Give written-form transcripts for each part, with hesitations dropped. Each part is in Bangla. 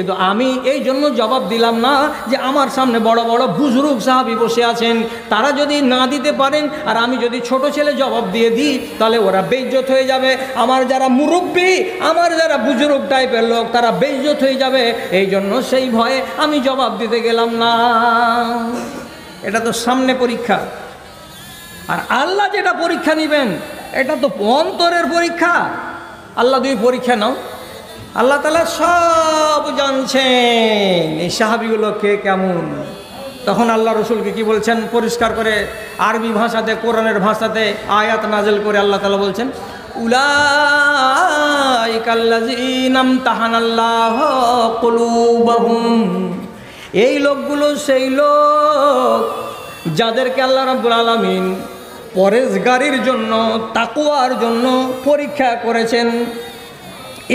কিন্তু আমি এই জন্য জবাব দিলাম না যে আমার সামনে বড় বড় বুজুর্গ সাহাবী বসে আছেন, তারা যদি না দিতে পারেন আর আমি যদি ছোট ছেলে জবাব দিয়ে দিই তাহলে ওরা বেইজ্জত হয়ে যাবে। আমার যারা মুরব্বী, আমার যারা বুজুর্গ টাইপের লোক, তারা বেইজ্জত হয়ে যাবে। এই জন্য সেই ভয়ে আমি জবাব দিতে গেলাম না। এটা তো সামনে পরীক্ষা। আর আল্লাহ যেটা পরীক্ষা নেবেন এটা তো অন্তরের পরীক্ষা। আল্লাহ দুই পরীক্ষা নাও, আল্লাহ তাআলা সব জানছেন এই সাহাবীগুলো কে কেমন। তখন আল্লাহ রসুলকে কি বলছেন পরিষ্কার করে আরবি ভাষাতে, কোরআনের ভাষাতে আয়াত নাযিল করে আল্লাহ তাআলা বলছেন, উলাইকাল্লাযীনা ইমতাহানাল্লাহু কুলুবাহুম। এই লোকগুলো সেই লোক যাদেরকে আল্লাহ রাব্বুল আলামিন পরেজগারির জন্য, তাকওয়ার জন্য পরীক্ষা করেছেন।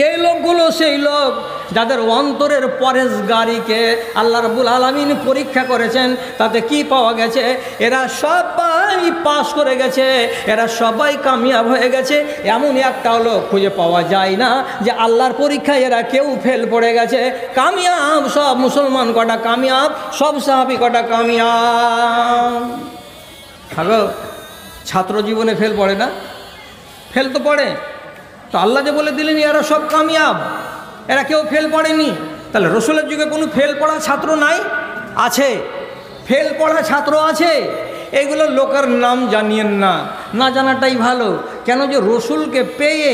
এই লোকগুলো সেই লোক যাদের অন্তরের পরেজগারিকে আল্লাহ রাব্বুল আলামিন পরীক্ষা করেছেন। তাতে কি পাওয়া গেছে? এরা সবাই পাস করে গেছে, এরা সবাই কামিয়াব হয়ে গেছে। এমন একটাও লোক খুঁজে পাওয়া যায় না যে আল্লাহর পরীক্ষায় এরা কেউ ফেল পড়ে গেছে। কামিয়াব সব মুসলমান কটা কামিয়াব, সব সাহাবী কটা কামিয়াব। ভালো ছাত্র জীবনে ফেল পড়ে না? ফেল তো পড়ে। তো আল্লাহ যে বলে দিলেন এরা সব কামিয়াব, এরা কেউ ফেল পড়েনি, তাহলে রসুলের যুগে কোনো ফেল পড়া ছাত্র নাই? আছে, ফেল পড়া ছাত্র আছে। এগুলো লোকের নাম জানিয়েন না, না জানাটাই ভালো। কেন যে রসুলকে পেয়ে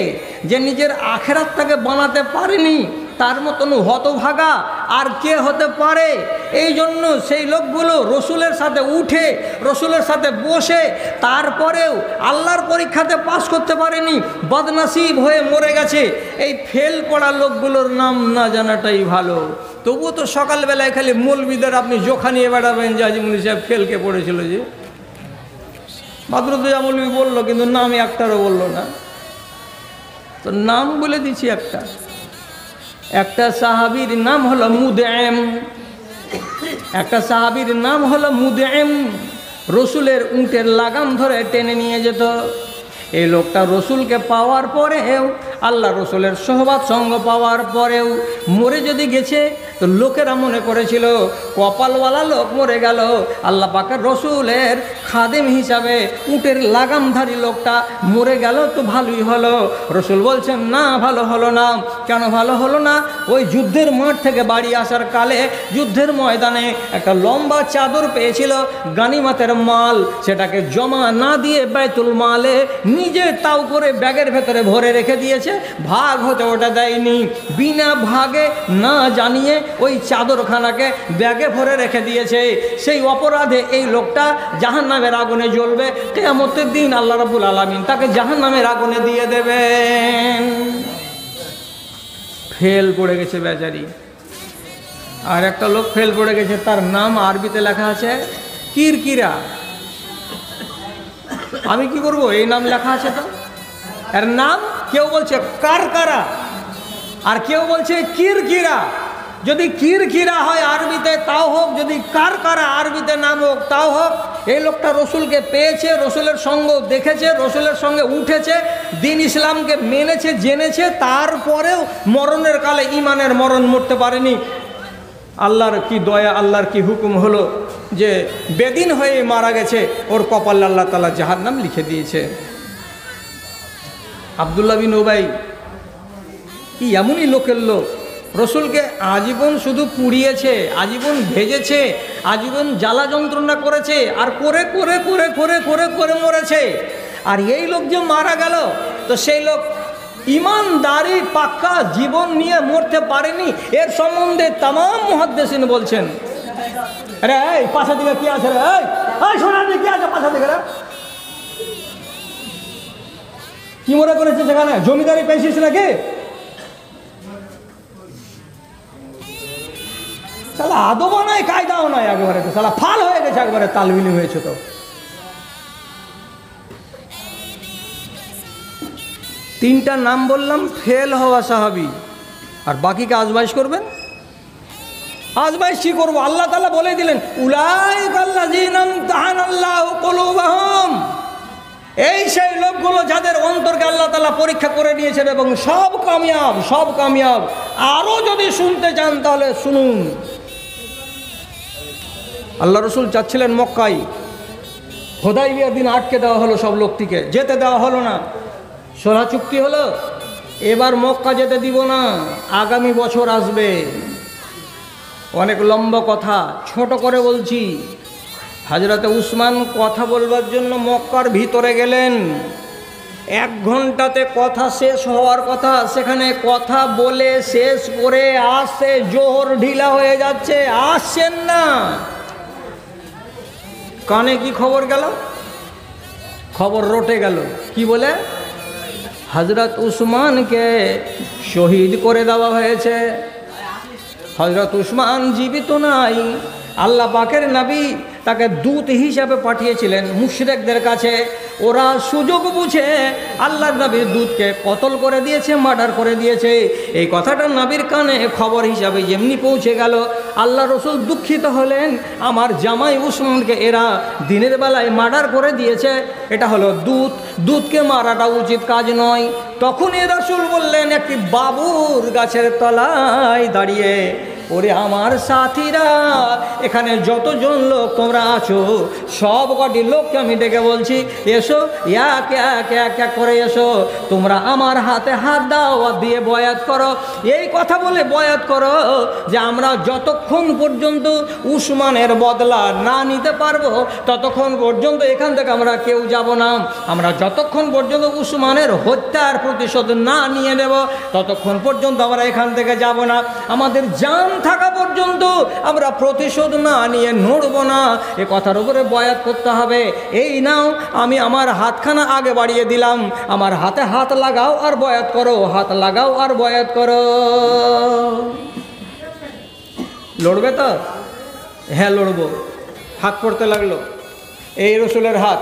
যে নিজের আখেরাতটাকে বানাতে পারেনি তার মতন হতভাগা আর কে হতে পারে? এই জন্য সেই লোকগুলো রসুলের সাথে উঠে, রসুলের সাথে বসে, তারপরেও আল্লাহর পরীক্ষাতে পাস করতে পারেনি, বদনসিব হয়ে মরে গেছে। এই ফেল পড়া লোকগুলোর নাম না জানাটাই ভালো। তবুও তো সকালবেলায় খালি মৌলবীদের আপনি জোখা নিয়ে বেড়াবেন যে আজিমুল সাহেব ফেলকে পড়েছিল, যে মাদ্রুদ্দোজা মৌলবী বললো কিন্তু নাম একটারও বললো না। তো নাম বলে দিচ্ছি একটা সাহাবীর নাম হলো মুদঈম। একটা সাহাবীর নাম হলো মুদঈম। রসুলের উটের লাগাম ধরে টেনে নিয়ে যেত। এই লোকটা রসুলকে পাওয়ার পরেও, আল্লাহ রসুলের সোহবাত সঙ্গ পাওয়ার পরেও মরে যদি গেছে তো লোকেরা মনে করেছিল কপালওয়ালা লোক মরে গেল। আল্লাহ পাকের রসুলের খাদেম হিসাবে উটের লাগামধারী লোকটা মরে গেল তো ভালোই হলো। রসুল বলছেন না, ভালো হলো না। কেন ভালো হলো না? ওই যুদ্ধের মাঠ থেকে বাড়ি আসার কালে যুদ্ধের ময়দানে একটা লম্বা চাদর পেয়েছিল গানিমাতের মাল, সেটাকে জমা না দিয়ে বাইতুল মালে নিজে তাও করে ব্যাগের ভেতরে ভরে রেখে দিয়েছে, ভাগ হতে ওটা দেয়নি। বিনা ভাগে না জানিয়ে ওই চাদরখানাকে ব্যাগে ভরে রেখে দিয়েছে। সেই অপরাধে এই লোকটা জাহান্নামের আগুনে জ্বলবে। কিয়ামতের দিন আল্লাহ রাব্বুল আলামিন তাকে জাহান্নামের আগুনে দিয়ে দেবেন। ফেল পড়ে গেছে বেচারি। আর একটা লোক ফেল পড়ে গেছে, তার নাম আরবিতে লেখা আছে কিরকিরা। আমি কি করব? এই নাম লেখা আছে তো এর নাম কেউ বলছে কারকারা আর কেউ বলছে কিরকিরা। যদি কিরকিরা হয় আরবিতে তাও হোক, যদি কারকারা আরবিতে নাম হোক তাও হোক। এই লোকটা রসুলকে পেয়েছে, রসুলের সঙ্গ দেখেছে, রসুলের সঙ্গে উঠেছে, দিন ইসলামকে মেনেছে, জেনেছে, তারপরেও মরণের কালে ইমানের মরণ মরতে পারেনি। আল্লাহর কি দয়া, আল্লাহর কি হুকুম হলো যে বেদিন হয়ে মারা গেছে, ওর কপালে আল্লাহ তাআলা জাহান্নাম লিখে দিয়েছে। আব্দুল্লাহ বিন উবাই কি এমনই লোকের লোক, রসুলকে আজীবন শুধু পুড়িয়েছে, আজীবন ভেজেছে, আজীবন জ্বালা যন্ত্রণা করেছে, আর করে করে করে করে করে করে মরেছে। আর এই লোক যে মারা গেল, তো সেই লোক ইমানদারি পাক্কা জীবন নিয়ে মরতে পারেনি। এর সম্বন্ধে তামাম মুহাদ্দিসিন বলছেন। আরে এই পাশা দিকে কি আছে রে? এই সোনার দিকে কি আছে পাশা দিকে রে? কি মনে করেছে সেখানে? জমিদারি পেয়েছিস নাকি? শালা আদবও নাই, কায়দাও নাই, একেবারে তো শালা ফাল হয়ে গেছে, একবারে তালবিলি হয়েছে। তো তিনটা নাম বললাম ফেল হওয়া সাহাবী, আর বাকিকে আজমাইশ করবেন। আজমাইশ কি করবো? আল্লাহ তাআলা বলে দিলেন উলাইকাল্লাযীনা ইমতাহানাল্লাহু কুলুবাহুম। এই সেই লোকগুলো যাদের অন্তরকে আল্লাহ তাআলা পরীক্ষা করে নিয়েছেন এবং সব কামিয়াব, সব কামিয়াব। আরও যদি শুনতে চান তাহলে শুনুন। আল্লাহ রসুল চাচ্ছিলেন মক্কায়, হুদায়বিয়ার দিন আটকে দেওয়া হলো, সব লোকটিকে যেতে দেওয়া হলো না, সোলা চুক্তি হলো, এবার মক্কা যেতে দিব না, আগামী বছর আসবে। অনেক লম্বা কথা, ছোট করে বলছি। হযরতে উসমান কথা বলবার জন্য মক্কার ভিতরে গেলেন। 1 ঘন্টাতে কথা শেষ হওয়ার কথা, সেখানে কথা বলে শেষ করে আসছে, জোহর ঢিলা হয়ে যাচ্ছে, আসছেন না। কানে কি খবর গেল? খবর রটে গেল। কি বলে? হযরত উসমানকে শহীদ করে দেওয়া হয়েছে। হযরত উসমান জীবিত নাই। আল্লাহ পাকের নবী তাকে দূত হিসাবে পাঠিয়েছিলেন মুশরিকদের কাছে। ওরা সুযোগ বুঝে আল্লাহর নবীর দূতকে কতল করে দিয়েছে, মার্ডার করে দিয়েছে। এই কথাটা নবীর কানে খবর হিসাবে যেমনি পৌঁছে গেল, আল্লাহ রসুল দুঃখিত হলেন, আমার জামাই উসমানকে এরা দিনের বেলায় মার্ডার করে দিয়েছে, এটা হলো দূতকে মারাটা উচিত কাজ নয়। তখনই রসুল বললেন, একটি বাবুর গাছের তলায় দাঁড়িয়ে, ওরে আমার সাথীরা, এখানে যতজন লোক তোমরা আছো, সব কটি লোককে আমি ডেকে বলছি, এসো, এক এক এক এক করে এসো, তোমরা আমার হাতে হাত দাও আর দিয়ে বয়াত করো। এই কথা বলে বয়াত করো যে আমরা যতক্ষণ পর্যন্ত উসমানের বদলা না নিতে পারবো ততক্ষণ পর্যন্ত এখান থেকে আমরা কেউ যাব না। আমরা যতক্ষণ পর্যন্ত উসমানের হত্যার প্রতিশোধ না নিয়ে নেব ততক্ষণ পর্যন্ত আমরা এখান থেকে যাব না। আমাদের জান থাকা পর্যন্ত আমরা প্রতিশোধ না নিয়ে নড়ব না। এ কথার উপরে বয়াত করতে হবে। এই নাও, আমি আমার হাতখানা আগে বাড়িয়ে দিলাম, আমার হাতে হাত লাগাও আর বয়াত করো, হাত লাগাও আর বয়াত করো। লড়বে তো? হ্যাঁ লড়বো। হাত পড়তে লাগলো, এই রসুলের হাত,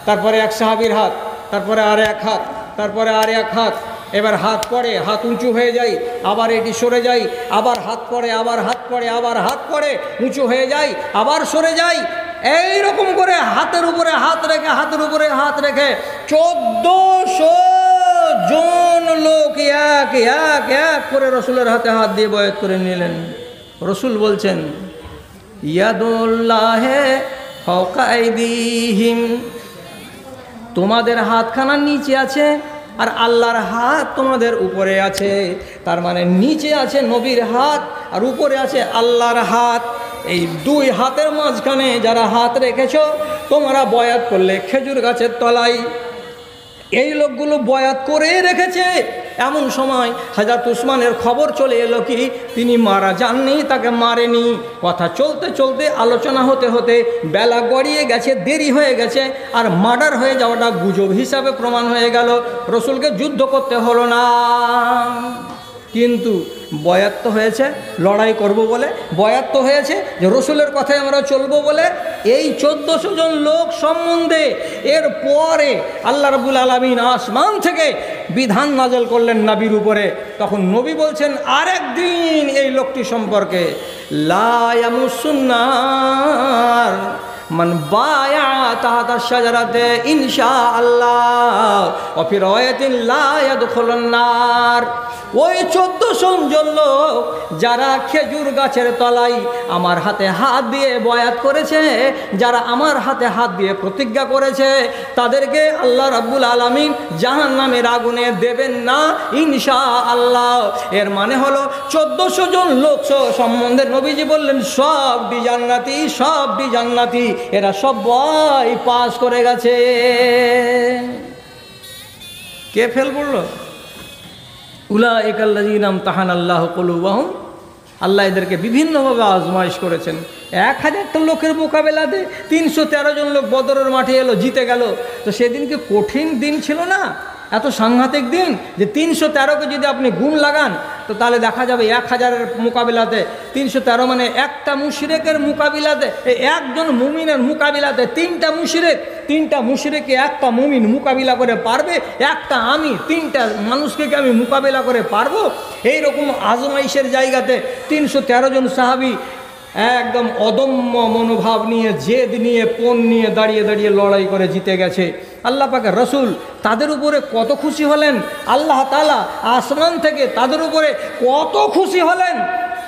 তারপরে এক সাহাবীর হাত, তারপরে আর এক হাত, তারপরে আর এক হাত। এবার হাত পড়ে, হাত উঁচু হয়ে যায়, আবার এটি সরে যায়, আবার হাত পড়ে, আবার হাত পড়ে, আবার হাত পড়ে, উঁচু হয়ে যায়, আবার সরে যায়। এই রকম করে হাতের উপরে হাত রেখে, হাতের উপরে হাত রেখে 1400 জন লোক এক এক এক করে রসুলের হাতে হাত দিয়ে বয়াত করে নিলেন। রসুল বলছেন, ইয়াদুল্লাহে ফাওকা আইদিহিম, তোমাদের হাতখানা নিচে আছে আর আল্লাহর হাত তোমাদের উপরে আছে। তার মানে নিচে আছে নবীর হাত আর উপরে আছে আল্লাহর হাত। এই 2 হাতের মাঝখানে যারা হাত রেখেছ, তোমরা বয়াত করলে খেজুর গাছের তলায়। এই লোকগুলো বয়াত করে রেখেছে। এমন সময় হযরত উসমানের খবর চলে এলো কি তিনি মারা যাননি, তাকে মারেনি। কথা চলতে চলতে, আলোচনা হতে হতে বেলা গড়িয়ে গেছে, দেরি হয়ে গেছে, আর মার্ডার হয়ে যাওয়াটা গুজব হিসাবে প্রমাণ হয়ে গেল। রসুলকে যুদ্ধ করতে হলো না, কিন্তু বয়াত তো হয়েছে লড়াই করব বলে, বয়াত তো হয়েছে যে রসুলের কথায় আমরা চলবো বলে। এই 1400 জন লোক সম্বন্ধে এর পরে আল্লাহ রাব্বুল আলামিন আসমান থেকে বিধান নাযিল করলেন নবীর উপরে। তখন নবী বলছেন আরেকদিন এই লোকটি সম্পর্কে, লা ইয়ামুসুন্নার মান বায়া তাহাতা শাজারাতে ইনশাআল্লাহ ওয়া ফি রাওয়ায়াতিন লা ইয়াদখুলুন নার। ওই 1400 জন লোক যারা খেজুর গাছের তলায় আমার হাতে হাত দিয়ে বয়াত করেছে, যারা আমার হাতে হাত দিয়ে প্রতিজ্ঞা করেছে, তাদেরকে আল্লাহ রাব্বুল আলামিন জাহান্নামের আগুনে দেবেন না ইনশাআল্লাহ। এর মানে হলো 1400 জন লোক সম্বন্ধে নবীজি বললেন সবটি জান্নাতি, সবটি জান্নাতি, এরা সবাই পাস করে গেছে। কে ফেল পড়লো? উলাইকাল্লাযীনা ইমতাহানাল্লাহু কুলুবাহুম, আল্লাহ এদেরকে বিভিন্নভাবে আজমাইশ করেছেন। 1000টা লোকের মোকাবেলাতে 313 জন লোক বদরের মাঠে এলো, জিতে গেল। তো সেদিনকে কঠিন দিন ছিল না? এত সাংঘাতিক দিন যে 313কে যদি আপনি গুণ লাগান তো তাহলে দেখা যাবে 1000-এর মোকাবিলাতে 313 মানে একটা মুশরিকের মোকাবিলাতে, একজন মুমিনের মোকাবিলাতে 3টা মুশরিক, 3টা মুশরিককে একটা মুমিন মোকাবিলা করে পারবে? একটা আমি 3টা মানুষকে কি আমি মোকাবিলা করে পারবো? এইরকম আজমাইশের জায়গাতে 313 জন সাহাবী একদম অদম্য মনোভাব নিয়ে, জেদ নিয়ে, পণ নিয়ে দাঁড়িয়ে দাঁড়িয়ে লড়াই করে জিতে গেছে। আল্লাহ পাকের রসুল তাদের উপরে কত খুশি হলেন, আল্লাহ তাআলা আসমান থেকে তাদের উপরে কত খুশি হলেন।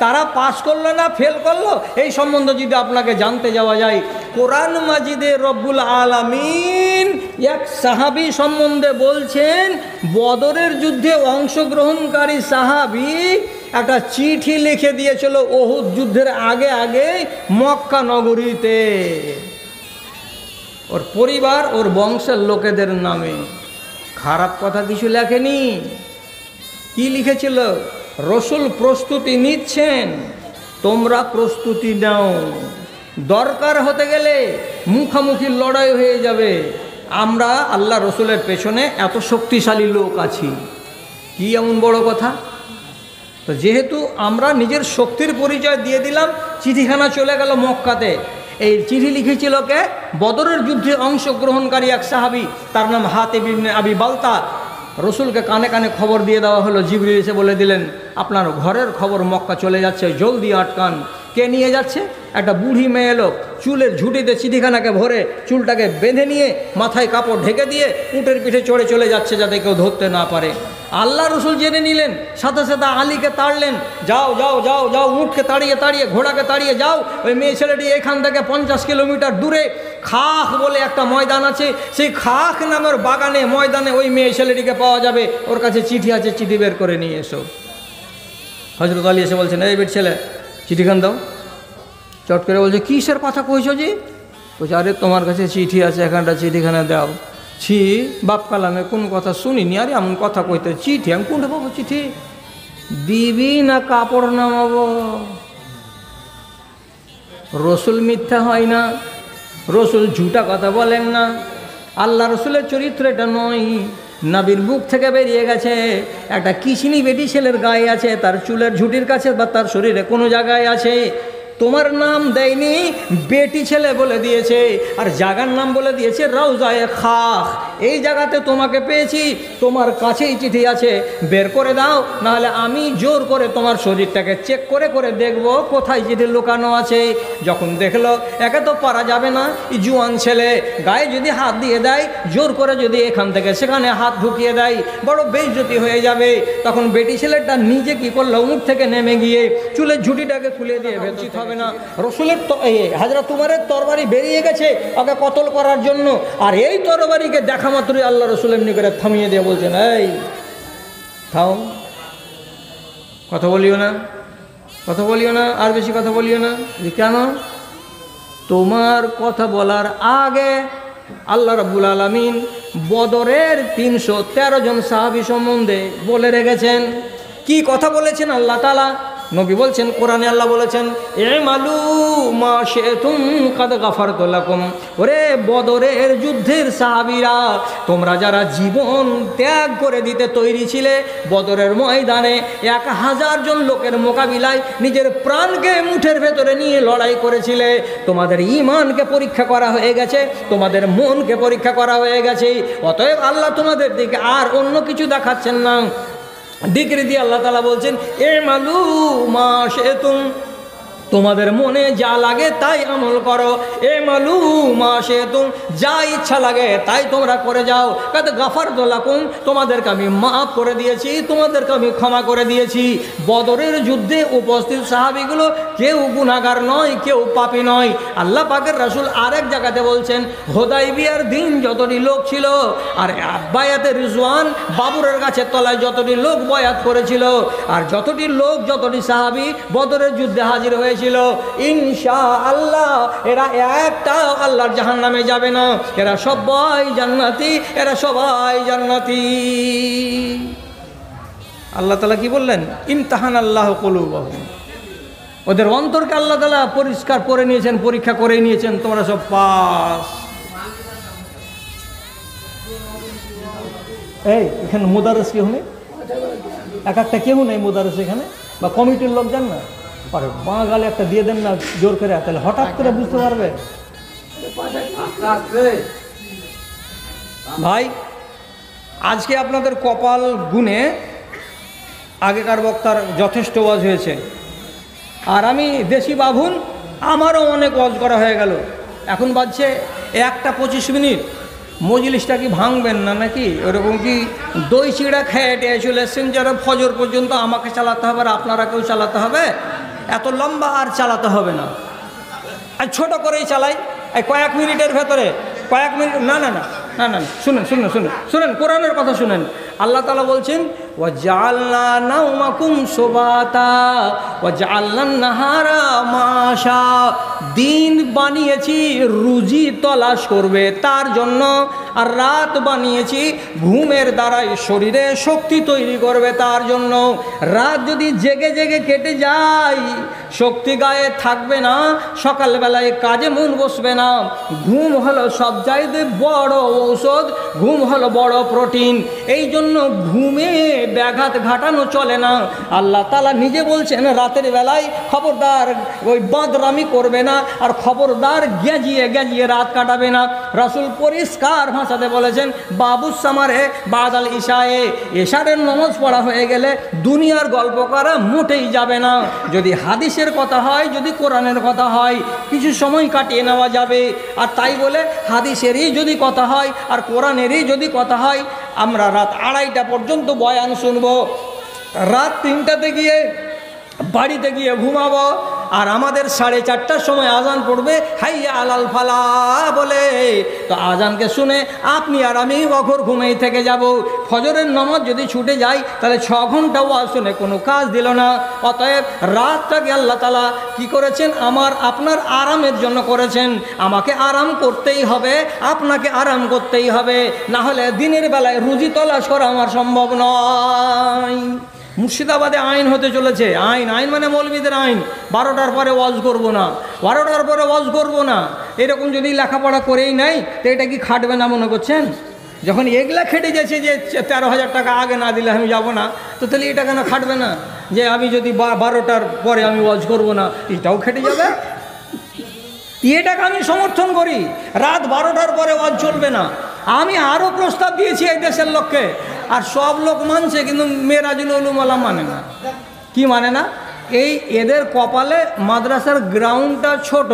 তারা পাস করলো না ফেল করলো, এই সম্বন্ধে যদি আপনাকে জানতে যাওয়া যায়, কোরআন মাজিদে রব্বুল আলামিন এক সাহাবী সম্বন্ধে বলছেন, বদরের যুদ্ধে অংশগ্রহণকারী সাহাবী একটা চিঠি লিখে দিয়েছিল উহুদ যুদ্ধের আগে আগে মক্কা নগরীতে, ওর পরিবার ওর বংশের লোকেদের নামে। খারাপ কথা কিছু লেখেনি। কি লিখেছিল? রসুল প্রস্তুতি নিচ্ছেন, তোমরা প্রস্তুতি নাও, দরকার হতে গেলে মুখামুখি লড়াই হয়ে যাবে, আমরা আল্লাহ রসুলের পেছনে এত শক্তিশালী লোক আছি। কি এমন বড় কথা? তো যেহেতু আমরা নিজের শক্তির পরিচয় দিয়ে দিলাম, চিঠিখানা চলে গেল মক্কাতে। এই চিঠি লিখেছিল কে? বদরের যুদ্ধে অংশগ্রহণকারী এক সাহাবী, তার নাম হাতিব ইবনে আবি বালতা। রসুলকে কানে কানে খবর দিয়ে দেওয়া হলো, জিবরিল এসে বলে দিলেন, আপনার ঘরের খবর মক্কা চলে যাচ্ছে, জলদি আটকান। কে নিয়ে যাচ্ছে? একটা বুড়ি মেয়ে লোক, চুলের ঝুঁটিতে চিঠিখানাকে ভরে চুলটাকে বেঁধে নিয়ে মাথায় কাপড় ঢেকে দিয়ে উটের পিঠে চড়ে চলে যাচ্ছে, যাতে কেউ ধরতে না পারে। আল্লাহ রসুল জেনে নিলেন, সাথে সাথে আলীকে তাড়লেন, যাও যাও যাও যাও, উটকে তাড়িয়ে তাড়িয়ে, ঘোড়াকে তাড়িয়ে যাও। ওই মেয়ে ছেলেটি এখান থেকে 50 কিলোমিটার দূরে খাখ বলে একটা ময়দান আছে, সেই খাখ নামের বাগানে ময়দানে ওই মেয়ে ছেলেটিকে পাওয়া যাবে, ওর কাছে চিঠি আছে, চিঠি বের করে নিয়ে এসো। হযরত আলী এসে বলছেন, এই বেট ছেলে, চিঠিখান দাও। চট করে বলছে, কিসের কথা কইছো জি? বলছে, আরে তোমার কাছে চিঠি আছে, এখানটা চিঠিখানা দাও। ছি, বাপ কালামে কোন কথা শুনিনি, আরে এমন কথা কইতে, চিঠি আমি কোনটা পাবো? চিঠি দিবি না কাপড় নামাবো? রসুল মিথ্যা হয় না, রসুল ঝুটা কথা বলেন না। আল্লাহ রসুলের চরিত্র এটা নয়। নবীর মুখ থেকে বেরিয়ে গেছে, একটা কিসিনি বেটি ছেলের গায়ে আছে, তার চুলের ঝুটির কাছে বা তার শরীরে কোনো জায়গায় আছে। তোমার নাম দেয়নি, বেটি ছেলে বলে দিয়েছে, আর জায়গার নাম বলে দিয়েছে রওজায়ে খাখ। এই জায়গাতে তোমাকে পেয়েছি, তোমার কাছেই চিঠি আছে, বের করে দাও, নাহলে আমি জোর করে তোমার শরীরটাকে চেক করে করে দেখব কোথায় চিঠি লুকানো আছে। যখন দেখলো একে তো পারা যাবে না, এই জুয়ান ছেলে, গায়ে যদি হাত দিয়ে দেয়, জোর করে যদি এখান থেকে সেখানে হাত ঢুকিয়ে দেয়, বড় বেইজ্জতি হয়ে যাবে। তখন বেটি ছেলেটা নিজে কি করলো, উঠ থেকে নেমে গিয়ে চুলের ঝুঁটিটাকে খুলে দিয়ে ভেতর হবে না, রসুলের হযরত উমরের তরবারি বেরিয়ে গেছে ওকে কতল করার জন্য, আর এই তরবারিকে দেখা মাত্রই আল্লাহ রসুল এমনি করে থামিয়ে দিয়ে বলছেন, এই থাও, কথা বলিও না, কথা বলিও না, আর বেশি কথা বলিও না। কেন? তোমার কথা বলার আগে আল্লাহ রাব্বুল আলামিন বদরের 313 জন সাহাবী সম্বন্ধে বলে রেখেছেন। কি কথা বলেছেন আল্লাহ তাআলা? নবী বলছেন, কোরআনে আল্লাহ বলেছেন, ইমালু মা শি'তুম কাদ গাফারতু লাকুম। ওরে বদরের যুদ্ধের সাহাবীরা, তোমরা যারা জীবন ত্যাগ করে দিতে তৈরি ছিলে, বদরের ময়দানে 1000 জন লোকের মোকাবিলায় নিজের প্রাণকে মুঠের ভেতরে নিয়ে লড়াই করেছিলে, তোমাদের ঈমানকে পরীক্ষা করা হয়ে গেছে, তোমাদের মনকে পরীক্ষা করা হয়ে গেছে। অতএব আল্লাহ তোমাদের দিকে আর অন্য কিছু দেখাচ্ছেন না, ডিগ্রি দিয়ে আল্লাহ তাআলা বলছেন, ইমালু মা শি'তুম, তোমাদের মনে যা লাগে তাই আমল করো। ইমালু মা শি'তুম, যা ইচ্ছা লাগে তাই তোমরা করে যাও। কাদ গাফারতু লাকুম, তোমাদেরকে আমি মাফ করে দিয়েছি, তোমাদেরকে আমি ক্ষমা করে দিয়েছি। বদরের যুদ্ধে উপস্থিত সাহাবীগুলো কেউ গুনাহগার নয়, কেউ পাপী নয়। আল্লাহ পাকের রাসূল আরেক জায়গাতে বলছেন, হুদাইবিয়ার দিন যতটি লোক ছিল, আর বায়াতে রিজওয়ান বাবুরের গাছের তলায় যতটি লোক বয়াত করেছিল, আর যতটি লোক, যতটি সাহাবী বদরের যুদ্ধে হাজির হয়েছিল, ইনশাআল্লাহ এরা একটাও আল্লাহর জাহান্নামে যাবে না, এরা সবাই জান্নাতি, এরা সবাই জান্নাতি। আল্লাহ তাআলা কি বললেন? ইমতাহানাল্লাহু কুলুবাহুম, ওদের অন্তরকে আল্লাহ তাআলা পরিষ্কার করে নিয়েছেন, পরীক্ষা করে নিয়েছেন, তোমরা সব পাস। এই এখানে মুদাররিস কেউ নেই, এক একটা কেউ নেই মুদাররিস এখানে, বা কমিটির লোক যান না, আর বাঙালি একটা দিয়ে দেন না জোর করে, তাহলে হঠাৎ করে বুঝতে পারবে। ভাই, আজকে আপনাদের কপাল গুনে আগেকার বক্তার যথেষ্ট ওয়াজ হয়েছে, আর আমি দেশি বাভুন আমারও অনেক ওয়াজ করা হয়ে গেল, এখন বাজছে 1:25। মজলিসটা কি ভাঙবেন না নাকি? ওরকম কি দই চিড়া খেয়ে টেয়ে চলে এসছেন যারা ফজর পর্যন্ত আমাকে চালাতে হবে আর আপনারা কেউ চালাতে হবে? এত লম্বা আর চালাতে হবে না, আর ছোট করেই চালাই। এই কয়েক মিনিটের ভেতরে, কয়েক মিনিট, না না না না না, শুনেন শুনেন শুনেন শুনেন, কোরআনের কথা শুনেন। আল্লাহ তাআলা বলছেন ওয়াজআলনা নাওমাকুম সুবাতা ওয়াজআলনা নাহারা মাশা, দিন বানিয়েছি রুজি তলাশ করবে তার জন্য, আর রাত বানিয়েছি ঘুমের দ্বারাই শরীরে শক্তি তৈরি করবে তার জন্য। রাত যদি জেগে জেগে কেটে যায়, শক্তি গায়ে থাকবে না, সকালবেলায় কাজে মন বসবে না। ঘুম হলো সবচাইতে বড় ঔষধ, ঘুম হলো বড় প্রোটিন। এই জন্য ঘুমে ব্যাঘাত ঘটানো চলে না। আল্লাহ তাআলা নিজে বলছেন রাতের বেলায় খবরদার ওই বাদরামি করবে না, আর খবরদার গেজিয়ে গেজিয়ে রাত কাটাবে না। রাসূল পরিষ্কার ভাষাতে বলেছেন বাবুস সামারে বাদাল ইশায়ে, এশারের নামাজ পড়া হয়ে গেলে দুনিয়ার গল্প করা মোটেই যাবে না। যদি হাদিসের কথা হয়, যদি কোরআনের কথা হয়, কিছু সময় কাটিয়ে নেওয়া যাবে। আর তাই বলে হাদিসেরই যদি কথা হয় আর কোরআনেরই যদি কথা হয়, আমরা রাত 2:30 পর্যন্ত বয়ান শুনবো, রাত 3টাতে গিয়ে বাড়িতে গিয়ে ঘুমাবো, আর আমাদের 4:30টার সময় আজান পড়বে হাইয়া আলাল ফালা বলে। তো আজানকে শুনে আপনি আর আমি অঘর ঘুমেই থেকে যাব। ফজরের নামাজ যদি ছুটে যায় তাহলে 6 ঘন্টা ওয়াজ শুনে কোনো কাজ দিল না। অতএব রাতটাকে আল্লাহ তাআলা কি করেছেন? আমার আপনার আরামের জন্য করেছেন। আমাকে আরাম করতেই হবে, আপনাকে আরাম করতেই হবে, না হলে দিনের বেলায় রুজি তলাশ করা আমার সম্ভব নয়। মুর্শিদাবাদে আইন হতে চলেছে, আইন আইন মানে মৌলবীদের আইন, 12টার পরে ওয়াজ করব না, 12টার পরে ওয়াজ করব না। এরকম যদি লেখাপড়া করেই নাই তো এটা কি খাটবে না মনে করছেন? যখন এগুলা খেটে যাচ্ছে যে 13,000 টাকা আগে না দিলে আমি যাব না, তো তাহলে এটা কেন খাটবে না? যে আমি যদি 12টার পরে আমি ওয়াজ করব না, এটাও খেটে যাবে। এটাকে আমি সমর্থন করি, রাত 12টার পরে ওয়াজ চলবে না। আমি আরও প্রস্তাব দিয়েছি এই দেশের লোককে, আর সব লোক মানছে, কিন্তু মেরাজুল উলুমালা মানে না। কি মানে না? এই এদের কপালে মাদ্রাসার গ্রাউন্ডটা ছোট,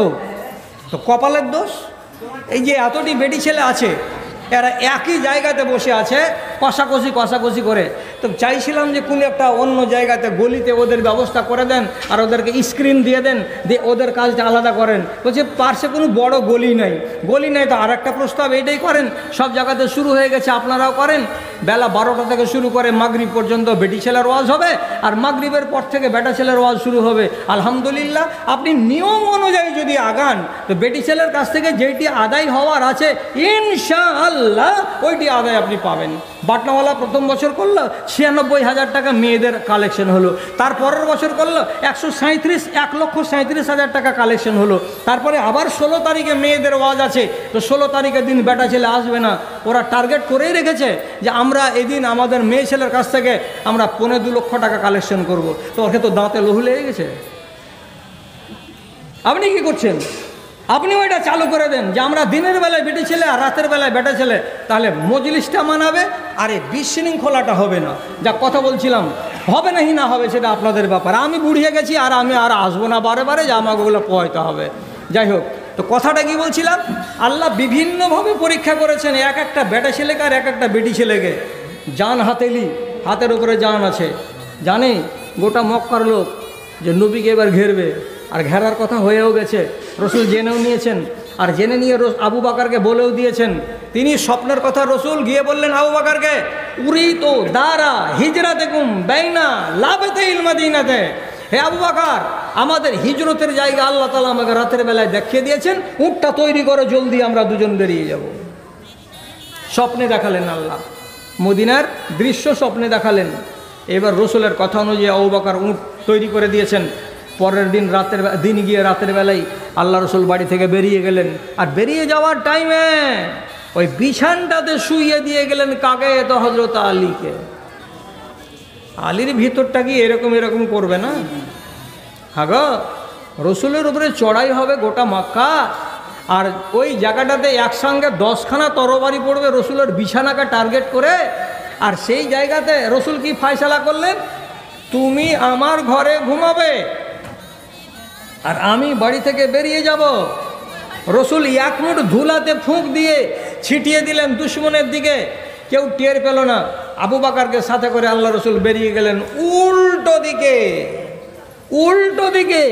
তো কপালের দোষ। এই যে এতটি বেটি ছেলে আছে, এরা একই জায়গাতে বসে আছে কষাকষি করে। তো চাইছিলাম যে কোনো একটা অন্য জায়গাতে গলিতে ওদের ব্যবস্থা করে দেন, আর ওদেরকে স্ক্রিন দিয়ে দেন, দিয়ে ওদের কাজটা আলাদা করেন। বলছে পার্শ্বে কোনো বড় গলি নাই তো আর একটা প্রস্তাব এইটাই করেন। সব জায়গাতে শুরু হয়ে গেছে, আপনারাও করেন। বেলা 12টা থেকে শুরু করে মাগরিব পর্যন্ত বেটি ছেলের ওয়াজ হবে, আর মাগরিবের পর থেকে বেটা ছেলের ওয়াজ শুরু হবে। আলহামদুলিল্লাহ, আপনি নিয়ম অনুযায়ী যদি আগান তো বেটি ছেলের কাছ থেকে যেইটি আদায় হওয়ার আছে ইনশাআল্লাহ ওইটি আদায় আপনি পাবেন। বাটনাওয়ালা প্রথম বছর করলো 96,000 টাকা মেয়েদের কালেকশন হলো, তার পরের বছর করলো 1,37,000 টাকা কালেকশন হলো। তারপরে আবার 16 তারিখে মেয়েদের ওয়াজ আছে, তো 16 তারিখের দিন বেটা ছেলে আসবে না। ওরা টার্গেট করেই রেখেছে যে আমরা এদিন আমাদের মেয়ে ছেলের কাছ থেকে আমরা 2.25 লক্ষ টাকা কালেকশন করব। তো ওকে তো দাঁতে লহু লেগে গেছে। আপনি কি করছেন? আপনি ওইটা চালু করে দেন যে আমরা দিনের বেলায় বেটি ছেলে আর রাতের বেলায় বেটা ছেলে, তাহলে মজলিসটা মানাবে, আর এই বিশৃঙ্খলাটা হবে না। যা কথা বলছিলাম, হবে নাকি না হবে সেটা আপনাদের ব্যাপার। আমি বুড়িয়ে গেছি, আর আমি আর আসবো না বারে যে আমাকে ওগুলো পোহাইতে হবে। যাই হোক, তো কথাটা কি বলছিলাম, আল্লাহ বিভিন্নভাবে পরীক্ষা করেছেন এক একটা বেটা ছেলেকে আর এক একটা বেটি ছেলেকে। জান হাতেলি, হাতের উপরে জান আছে, জানে গোটা মক্কার লোক যে নবীকে এবার ঘেরবে, আর ঘেরার কথা হয়েও গেছে। রসুল জেনেও নিয়েছেন, আর জেনে নিয়ে আবু বকরকে বলেও দিয়েছেন। তিনি স্বপ্নের কথা রসুল গিয়ে বললেন আবু বকরকে, উরি তো দারা হিজরাতেকুম বাইনা লাবাতাইল মাদিনাতে, হে আবু বকর, আমাদের হিজরতের জায়গা আল্লাহ তাআলা আমাকে রাতের বেলায় দেখিয়ে দিয়েছেন, উটটা তৈরি করে জলদি আমরা দুজন বেরিয়ে যাব। স্বপ্নে দেখালেন আল্লাহ, মদিনার দৃশ্য স্বপ্নে দেখালেন। এবার রসুলের কথা অনুযায়ী আবু বকর উট তৈরি করে দিয়েছেন। পরের দিন গিয়ে রাতের বেলায় আল্লাহ রসুল বাড়ি থেকে বেরিয়ে গেলেন, আর বেরিয়ে যাওয়ার টাইমে ওই বিছানটাতে শুইয়ে দিয়ে গেলেন কাকে? তো হযরত আলীকে। আলীর ভিতরটা কি এরকম করবে না? হাগো, রসুলের উপরে চড়াই হবে গোটা মক্কা, আর ওই জায়গাটাতে একসঙ্গে 10খানা তরবারি পড়বে রসুলের বিছানাকে টার্গেট করে। আর সেই জায়গাতে রসুল কি ফয়সালা করলেন? তুমি আমার ঘরে ঘুমাবে, আর আমি বাড়ি থেকে বেরিয়ে যাব। রসুল এক মুঠ ধুলাতে ফুঁক দিয়ে ছিটিয়ে দিলেন দুশ্মনের দিকে, কেউ টের পেল না। আবু বকরকে সাথে করে আল্লাহ রসুল বেরিয়ে গেলেন উল্টো দিকে। উল্টো দিকে,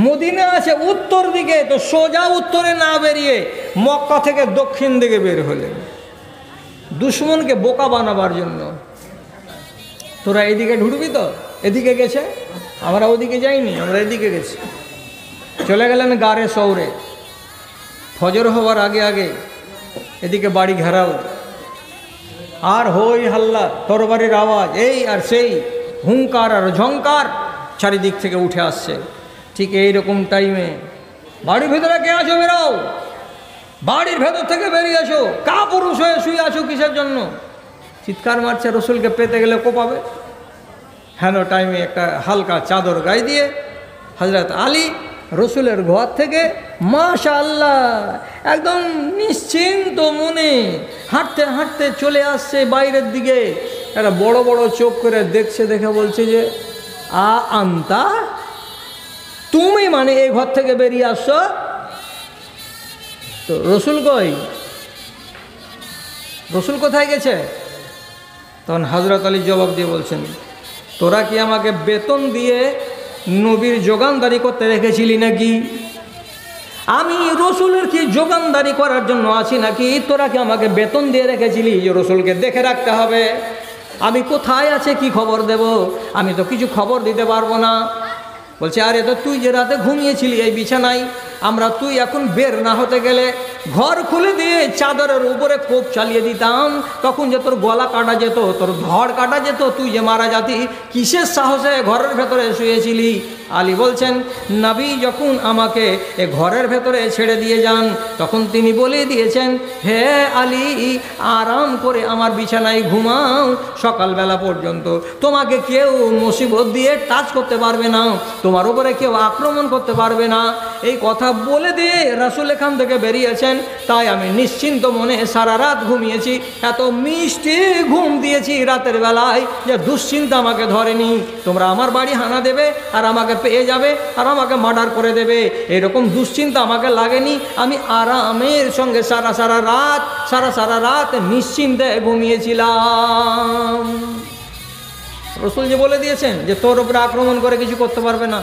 মদিনা আছে উত্তর দিকে, তো সোজা উত্তরে না বেরিয়ে মক্কা থেকে দক্ষিণ দিকে বের হলেন দুশ্মনকে বোকা বানাবার জন্য। তোরা এদিকে ঢুকবি তো, এদিকে গেছে, আমরা ওদিকে যাইনি, আমরা এদিকে গেছি। চলে গেলেন গাড়ে শহরে, ফজর হওয়ার আগে আগে এদিকে বাড়ি ঘেরাও, আর হই হাল্লা, তরবারির আওয়াজ, এই আর সেই, হুঙ্কার আর ঝঙ্কার চারিদিক থেকে উঠে আসছে। ঠিক এইরকম টাইমে বাড়ির ভেতরে কে আছো, বেরাও, বাড়ির ভেতর থেকে বেরিয়ে আসো, কা পুরুষ হয়ে শুয়ে আছো কিসের জন্য? চিৎকার মারছে, রসুলকে পেতে গেলে কোপাবে। হেন টাইমে একটা হালকা চাদর গায়ে দিয়ে হযরত আলী রসুলের ঘর থেকে মাশাআল্লাহ একদম নিশ্চিন্ত মনে হাঁটতে হাঁটতে চলে আসছে বাইরের দিকে। একটা বড় বড় চোখ করে দেখছে, দেখে বলছে যে আন্তা, তুমি মানে এই ঘর থেকে বেরিয়ে আসছো? তো রসুল কই, রসুল কোথায় গেছে? তখন হযরত আলী জবাব দিয়ে বলছেন, তোরা কি আমাকে বেতন দিয়ে নবীর যোগানদারি করতে রেখেছিলি নাকি? আমি রসুলের কি যোগানদারি করার জন্য আছি নাকি? তোরা কি আমাকে বেতন দিয়ে রেখেছিলি যে রসুলকে দেখে রাখতে হবে? আমি কোথায় আছে কি খবর দেব? আমি তো কিছু খবর দিতে পারবো না। বলছে, আরে তো তুই যে রাতে ঘুমিয়েছিলি এই বিছানায়, আমরা তুই এখন বের না হতে গেলে ঘর খুলে দিয়ে চাদরের উপরে কোপ চালিয়ে দিতাম, তখন যে তোর গলা কাটা যেত, তোর ধড় কাটা যেত, তুই যে মারা যাতি, কিসের সাহসে ঘরের ভেতরে শুয়েছিলি? আলী বলছেন, নবী যখন আমাকে এ ঘরের ভেতরে ছেড়ে দিয়ে যান, তখন তিনি বলে দিয়েছেন, হে আলী, আরাম করে আমার বিছানায় ঘুমাও সকালবেলা পর্যন্ত, তোমাকে কেউ মুসিবত দিয়ে টাচ করতে পারবে না, তোমার উপরে কেউ আক্রমণ করতে পারবে না। এই কথা বলে দিয়ে রাসূল এখান থেকে বেরিয়েছেন। তাই আমি নিশ্চিন্ত মনে সারা রাত ঘুমিয়েছি, এত মিষ্টি ঘুম দিয়েছি রাতের বেলায় যে দুশ্চিন্তা আমাকে ধরেনি। তোমরা আমার বাড়ি হানা দেবে আর আমাকে পেয়ে যাবে আর আমাকে মার্ডার করে দেবে, এরকম দুশ্চিন্তা আমাকে লাগেনি। আমি আরামের সঙ্গে সারা রাত নিশ্চিন্তে ঘুমিয়েছিলাম। রসুল যে বলে দিয়েছেন যে তোর উপরে আক্রমণ করে কিছু করতে পারবে না,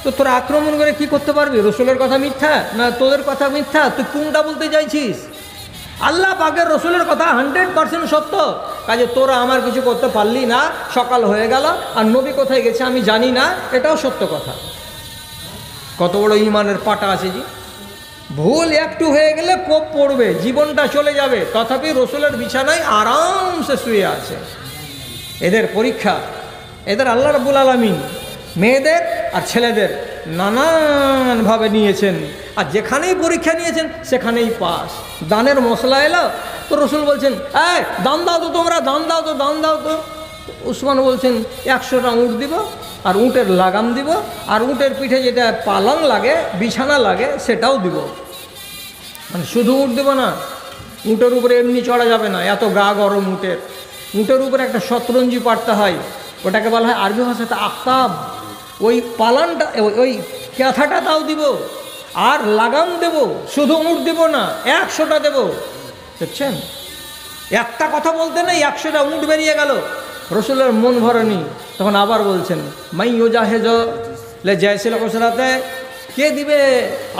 তো তোরা আক্রমণ করে কি করতে পারবি? রসুলের কথা মিথ্যা না তোদের কথা মিথ্যা? তুই কোনটা বলতে চাইছিস? আল্লাহ পাকের রসুলের কথা 100% সত্য, কাজে তোরা আমার কিছু করতে পারলি না। সকাল হয়ে গেল আর নবী কোথায় গেছে আমি জানি না, এটাও সত্য কথা। কত বড় ইমানের পাটা আছে জি! ভুল একটু হয়ে গেলে কোপ পড়বে, জীবনটা চলে যাবে, তথাপি রসুলের বিছানায় আরামসে শুয়ে আছে। এদের পরীক্ষা, এদের আল্লাহ রাব্বুল আলামিন মেয়েদের আর ছেলেদের নানানভাবে নিয়েছেন, আর যেখানেই পরীক্ষা নিয়েছেন সেখানেই পাস। দানের মশলা এলো তো রসুল বলছেন, এই দান দাও তো, তোমরা দান দাও তো, দান দাও তো। উসমান বলছেন 100টা উঁট দিব আর উঁটের লাগাম দিব, আর উঁটের পিঠে যেটা পালং লাগে, বিছানা লাগে, সেটাও দিব। মানে শুধু উঁট দেব না, উঁটের উপরে এমনি চড়া যাবে না, এত গা গরম উঁটের। উঁটের উপরে একটা শতরঞ্জি পাড়তে হয়, ওটাকে বলা হয় আরবি ভাষাতে আফতাব। ওই পালানটা, ওই ক্যাথাটা তাও দিব, আর লাগাম দেব, শুধু উঁট দেব না, 100টা দেব। দেখছেন, একটা কথা বলতে নেই 100টা উঁট বেরিয়ে গেল। রসুলের মন ভরেনি, তখন আবার বলছেন, মাই ওজাহেজ লে জয়সিল ওসরাতে, কে দিবে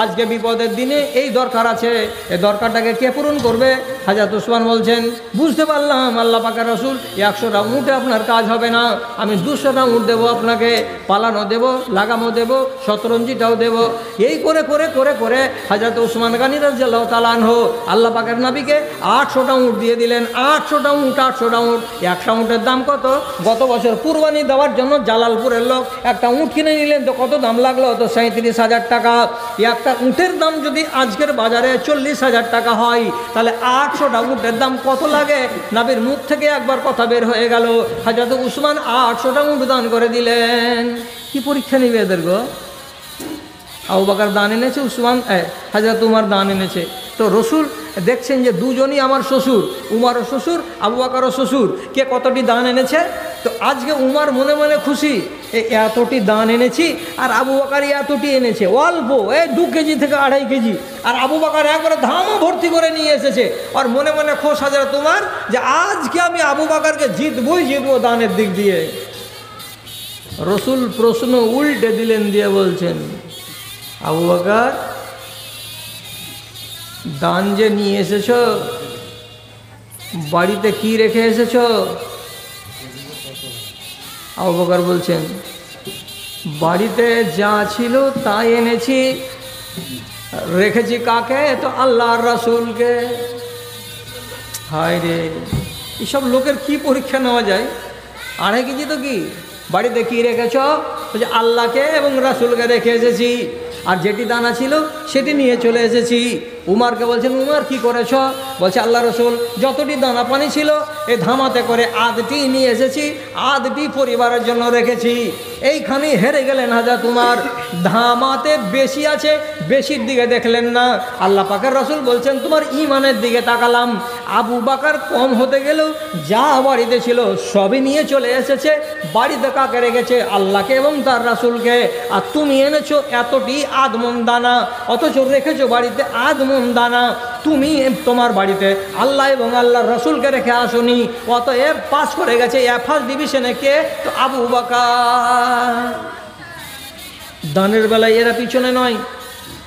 আজকে বিপদের দিনে? এই দরকার আছে, এই দরকারটাকে কে পূরণ করবে? হযরত উসমান বলছেন, বুঝতে পারলাম আল্লাহ পাকের রসুল 100টা উঁটে আপনার কাজ হবে না, আমি 200টা উঁট দেবো আপনাকে, পালানো দেব, লাগামও দেব, শতরঞ্জিটাও দেব। এই করে করে করে করে হযরত উসমান গনি রাদিয়াল্লাহু তাআলা আনহু আল্লাহ পাকের নবীকে 800টা উঁট দিয়ে দিলেন। 800টা উঁট, 800টা উঁট। একটা উঁটের দাম কত? গত বছর কুরবানি দেওয়ার জন্য জালালপুরের লোক একটা উঁট কিনে নিলেন, তো কত দাম লাগলো? তো 37,000 টাকা। একটা উঁটের দাম যদি আজকের বাজারে 40,000 টাকা হয়, তাহলে 800টা উঁটের দাম কত লাগে? নবীর মুখ থেকে একবার কথা বের হয়ে গেল, হযরত উসমান 800টা উঁট দান করে দিলেন। কি পরীক্ষা নিবে এদের গো? আবু বকর দান এনেছে, উসমান হযরত উমর দান এনেছে। তো রসুল দেখছেন যে দুজনই আমার শ্বশুর, উমরও শ্বশুর, আবু বকরও শ্বশুর, কে কতটি দান এনেছে। তো আজকে উমর মনে মনে খুশি এতটি দান এনেছি, আর আবু বকর এতটি এনেছে, অল্প 2 কেজি থেকে 2.5 কেজি, আর আবু বকর একবারে ধামা ভর্তি করে নিয়ে এসেছে। আর মনে মনে খোশ হাজার তোমার যে আজকে আমি আবু বকরকে জিতবো দানের দিক দিয়ে। রসুল প্রশ্ন উল্টে দিলেন, দিয়ে বলছেন, আবু বকর, দান যে নিয়ে এসেছ, বাড়িতে কি রেখে এসেছ? আবু বকর বলছেন, বাড়িতে যা ছিল তাই এনেছি। রেখেছি কাকে? তো আল্লাহর রাসূলকে। হায় রে, এসব লোকের কি পরীক্ষা নেওয়া যায়? 2.5 কেজি তো কি, বাড়িতে কি রেখেছ? বলছে আল্লাহকে এবং রাসূলকে রেখে এসেছি, আর যেটি দানা ছিল সেটি নিয়ে চলে এসেছি। উমারকে বলছেন, উমার কি করেছ? বলছে আল্লাহ রসুল, যতটি দানা পানি ছিল এই ধামাতে করে আধটি নিয়ে এসেছি, আধটি পরিবারের জন্য রেখেছি। এইখানেই হেরে গেলেন হাজরত উমার। ধামাতে বেশি আছে, বেশির দিকে দেখলেন না। আল্লাহ পাকের রসুল বলছেন, তোমার ইমানের দিকে তাকালাম। আবু বকর কম হতে গেলেও যা বাড়িতে ছিল সবই নিয়ে চলে এসেছে। বাড়িতে কাকে রেখেছে? আল্লাহকে এবং তার রাসূলকে। আর তুমি এনেছো এতটি আধমন দানা, অথচ রেখেছো বাড়িতে আধমন দানা। তুমি তোমার বাড়িতে আল্লাহ এবং আল্লাহর রাসূলকে রেখে আসনি, অতএব পাস করে গেছে ফার্স্ট ডিভিশনে কে? তো আবু বকর। দানের বেলায় এরা পিছনে নয়।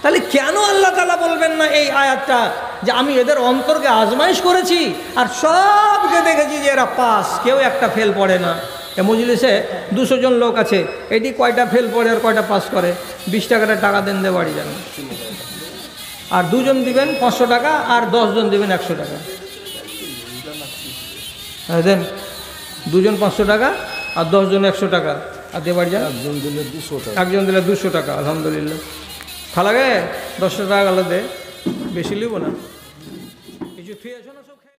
তাহলে কেন আল্লাহ তাআলা বলবেন না এই আয়াতটা যে আমি এদের অন্তরকে আজমাইশ করেছি আর সবকে দেখেছি যে এরা পাস, কেউ একটা ফেল পড়ে না। এ মজলিসে 200 জন লোক আছে, এটি কয়টা ফেল পড়ে আর কয়টা পাস করে? 20 টাকাটা টাকা দেন, দিয়ে বাড়ি যান। আর 2 জন দিবেন 500 টাকা, আর 10 জন দিবেন 100 টাকা। হ্যাঁ দেন, 2 জন 500 টাকা আর 10 জন 100 টাকা, আর দিয়ে বাড়ি যান। একজন দিলে 200 টাকা। আলহামদুলিল্লাহ। খালাগে 10 টাকা গেলে দে, বেশি লিব না। কিছু থুয়ে